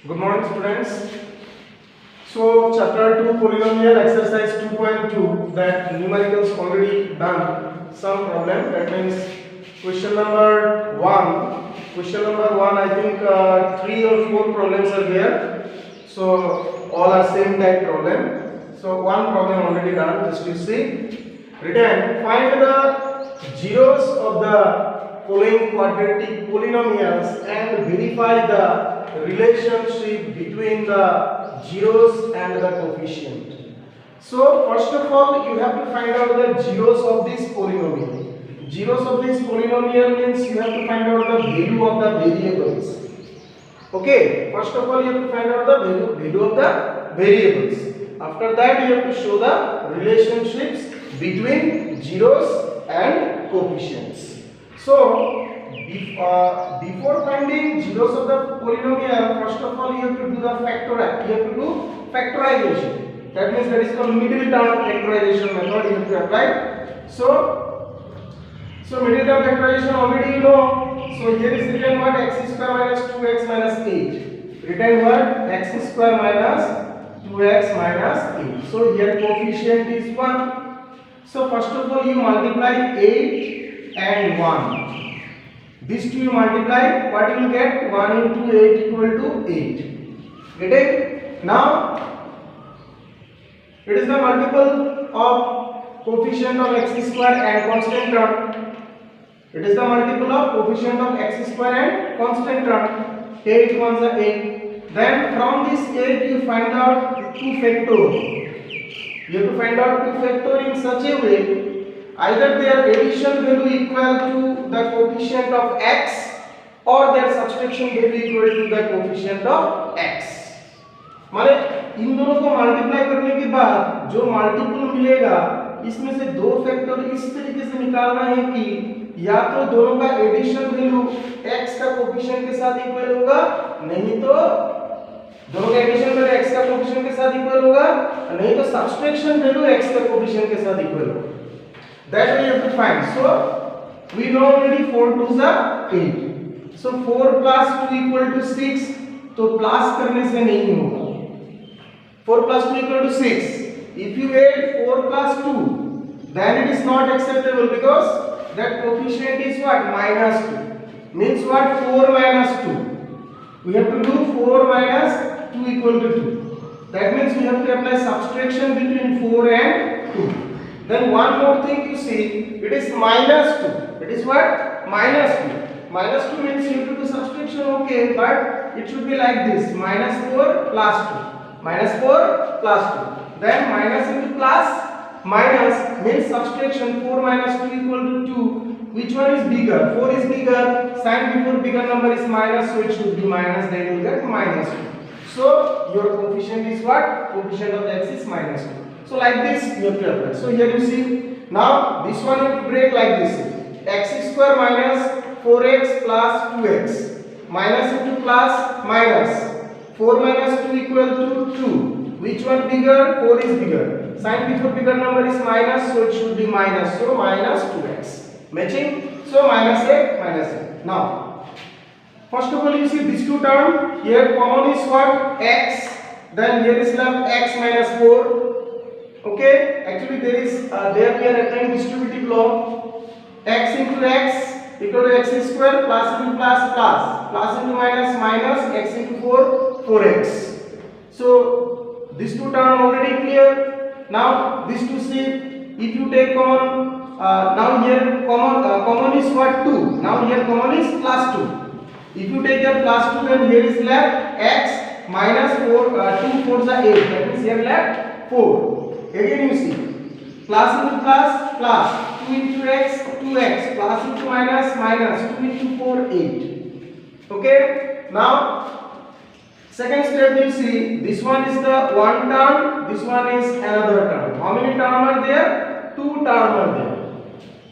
Good morning, students. So, chapter 2 polynomial exercise 2.2, that numericals already done some problem. That means question number 1. Question number 1, I think 3 or 4 problems are there. So, all are same type problem. So, one problem already done. Just you see. Written, find the zeros of the following quadratic polynomials and verify the relationship between the zeros and the coefficient. So first of all you have to find out the zeros of this polynomial. Zeros of this polynomial means you have to find out the value of the variables. Okay, first of all you have to find out the value of the variables. After that you have to show the relationships between zeros and coefficients. So before finding zeros of the polynomial, first of all you have to do the factorization. That means that is called middle term factorization method you have to apply. So middle term factorization already you know. So here is written what, x square minus 2x minus 8. Written what, x square minus 2x minus 8. So here coefficient is 1. So first of all you multiply 8 and 1. These two you multiply, what you will get? 1 into 8 equal to 8. Get it? Now it is the multiple of coefficient of x square and constant term. It is the multiple of coefficient of x square and constant term. 8 ones are 8. Then from this 8 you find out 2 factor. You have to find out 2 factor in such a way either their addition value equal to the coefficient of x or their subtraction value equal to the coefficient of x. माने इन दोनों को multiply करने के बाद जो multiple मिलेगा इसमें से दो फैक्टर इस तरीके से निकालना है कि या तो दोनों का एडिशन वैल्यू x का कोएफिशिएंट के साथ इक्वल होगा, नहीं तो दोनों का एडिशन वैल्यू x का कोएफिशिएंट के साथ इक्वल होगा, नहीं तो सब्सट्रैक्शन वैल्यू x का कोएफिशिएंट के साथ इक्वल होगा. That way you have to find. So we know already 4 2s are 8. So 4 plus 2 equal to 6. तो प्लस करने से नहीं होगा. 4 plus 2 equal to 6. If you add 4 plus 2, then it is not acceptable because that coefficient is what, minus 2. Means what, 4 minus 2. We have to do 4 minus 2 equal to 2. That means we have to apply subtraction between 4 and 2. Then one more thing you see, it is minus 2. It is what? Minus 2. Minus 2 means you have to do subtraction, okay, but it should be like this, minus 4 plus 2. Minus 4 plus 2. Then minus into plus, minus means subtraction. 4 minus 2 equal to 2. Which one is bigger? 4 is bigger. Sign before bigger number is minus, so it should be minus, then you will get minus 2. So your coefficient is what? Coefficient of x is minus 2. So like this you have to apply. So here you see, now this one you have to break like this. X square minus 4x plus 2x. Minus into plus, minus. 4 minus 2 equal to 2. Which one bigger? 4 is bigger. Sign before bigger number is minus, so it should be minus. So minus 2x. Matching? So minus a, minus a. Now, first of all you see these two terms. Here common is what? X. Then here is left x minus 4. Okay, actually there we are applying distributive law. X into x equal to x square, plus into plus, plus into minus, minus, x into 4, 4x. So these two terms already clear. Now these two see, if you take common, now here common is what, 2. Now here common is plus 2. If you take here plus 2, then here is left x minus 4, 2 4s are 8. That means here left 4. Again you see, plus into plus, plus, 2 into x, 2x, plus into minus, minus, 2 into 4, 8. Okay, now second step you see, this one is the one term, this one is another term. How many terms are there? 2 terms are there.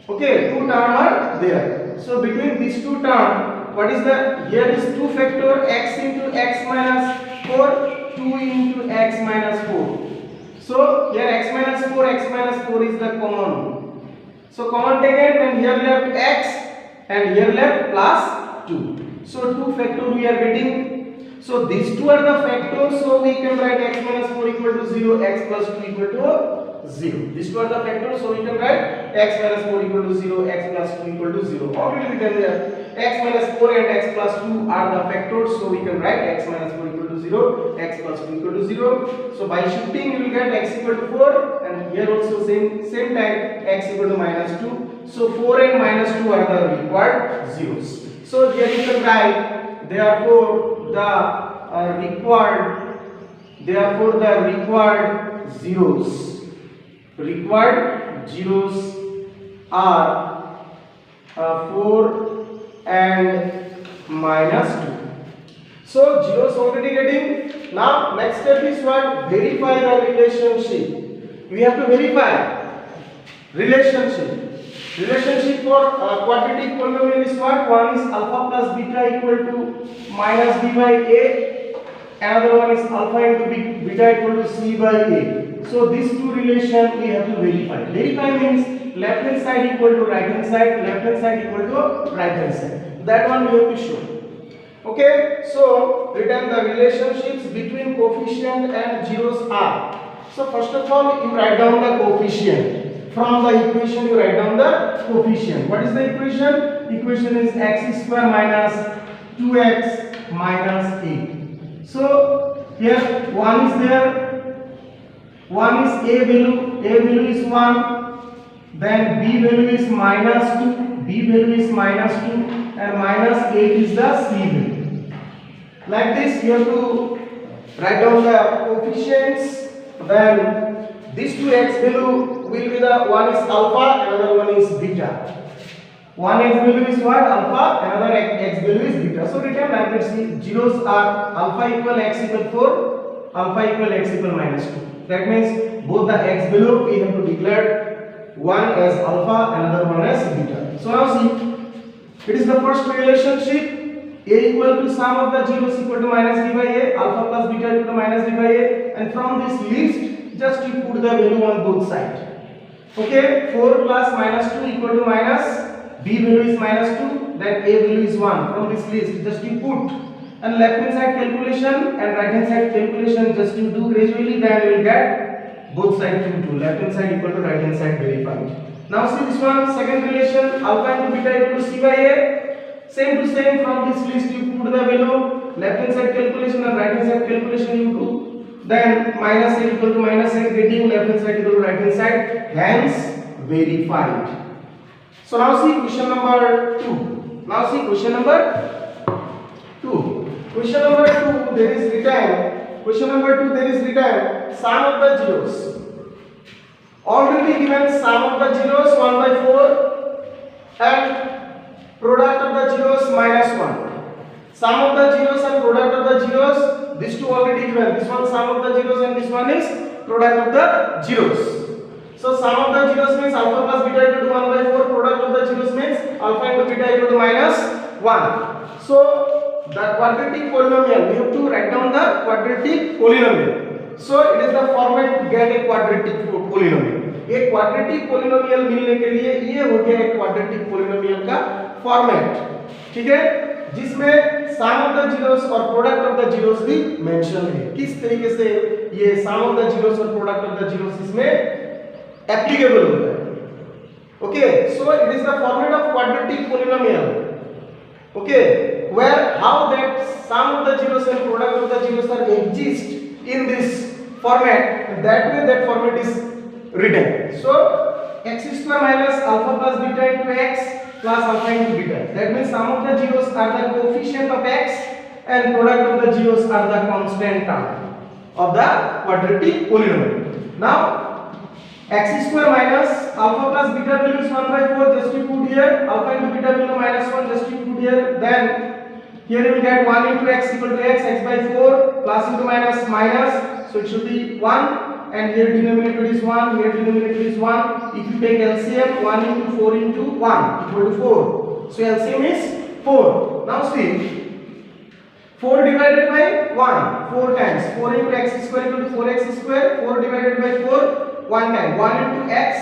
Okay, 2 terms are there. So between these 2 terms, what is the, here is 2 factor x into x minus 4, 2 into x minus 4. So here x minus 4 is the common. So common taken, and here left x and here left plus 2. So 2 factor we are getting. So these two are the factors, so we can write x minus 4 equal to 0, x plus 2 equal to 0. These two are the factors, so we can write x minus 4 equal to 0, x plus 2 equal to 0. Already written there. X minus 4 and x plus 2 are the factors, so we can write x minus 4 equal to 0, x plus 2 equal to 0. So by shifting you will get x equal to 4, and here also same time x equal to minus 2. So 4 and minus 2 are the required zeros. So here you can write, therefore the required zeros are 4 and minus 2. So zeros already getting. Now next step is what? Verify the relationship. We have to verify relationship. Relationship for quadratic polynomial is what? One is alpha plus beta equal to minus b by a. Another one is alpha into beta equal to c by a. So these two relations we have to verify. Verify means left hand side equal to right hand side, left hand side equal to right hand side. That one we have to show. Okay, so written the relationships between coefficient and zeros are. So first of all you write down the coefficient. From the equation you write down the coefficient. What is the equation? Equation is x square minus 2x minus 8. So here 1 is there. 1 is a value is 1. Then b value is minus 2, b value is minus 2, and minus 8 is the c value. Like this you have to write down the coefficients. Then these two x value will be the one is alpha, another one is beta. One x value is what? Alpha, another x value is beta. So written like this, zeros are alpha equal x equal 4, alpha equal x equal minus 2. That means both the x value we have to declare one as alpha, another one as beta. So now see, it is the first relationship. A equal to sum of the zeros equal to minus b by a, alpha plus beta equal to minus b by a, and from this list just you put the value on both sides. Okay, 4 plus minus 2 equal to minus, b value is minus 2, then a value is 1. From this list just you put, and left hand side calculation and right hand side calculation just you do gradually, then you will get both sides into left hand side equal to right hand side verified. Now see this one, second relation, alpha into beta equal to c by a. Same to same, from this list you put the value, left hand side calculation and right hand side calculation you do, then minus a equal to minus a, getting left hand side equal to right hand side, hence verified. So now see question number 2. Now see question number 2. Question number 2 there is written, question number 2 there is written sum of the zeros. Already given sum of the zeros 1 by 4 and product of the zeros minus 1. Sum of the zeros and product of the zeros, these two already given. This one sum of the zeros and this one is product of the zeros. So sum of the zeros means alpha plus beta equal to 1 by 4. Product of the zeros means alpha into beta equal to minus 1. So the quadratic polynomial, we have to write down the quadratic polynomial. So it is the format to get a quadratic polynomial. एक quadratic polynomial मिलने के लिए ये हो गया एक quadratic polynomial का format, ठीक है, जिसमें सम ऑफ द जीरोस और प्रोडक्ट ऑफ द जीरोस भी मेंशन है. किस तरीके से ये सम ऑफ द जीरोस और प्रोडक्ट ऑफ द जीरोस इसमें एप्लीकेबल होता है. Okay, so it is the format of quadratic polynomial. Okay, where how that sum of the zeros and product of the zeros are exist in this format, that way that format is written. So x square minus alpha plus beta into x plus alpha into beta. That means sum of the zeros are the coefficient of x and product of the zeros are the constant term of the quadratic polynomial. Now x square minus alpha plus beta value is 1 by 4, just you put here, alpha into beta value minus 1, just you put here, then here you will get 1 into x equal to x by 4 plus into minus minus, so it should be 1. And here denominator is 1, here denominator is 1. If you take LCM, 1 into 4 into 1 equal to 4. So LCM is 4. Now see, 4 divided by 1, 4 times. 4 into x square equal to 4x square. 4 divided by 4, 1 time. 1 into x,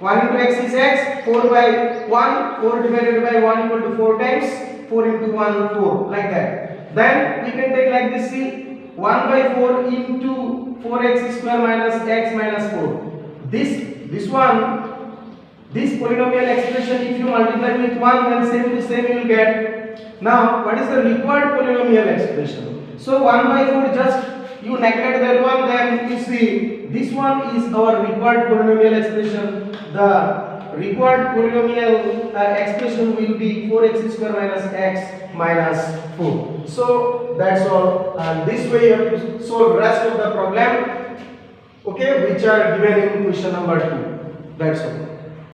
1 into x is x. 4 by 1, 4 divided by 1 equal to 4 times. 4 into 1, 4, like that. Then we can take like this, see, 1 by 4 into 4x square minus x minus 4. This polynomial expression, if you multiply with 1, then same to same you will get. Now, what is the required polynomial expression? So 1 by 4, just you neglect that one, then you see this one is our required polynomial expression. The required polynomial expression will be 4x square minus x minus 4. So that's all, and this way you have to solve rest of the problem, okay, which are given in question number 2. That's all.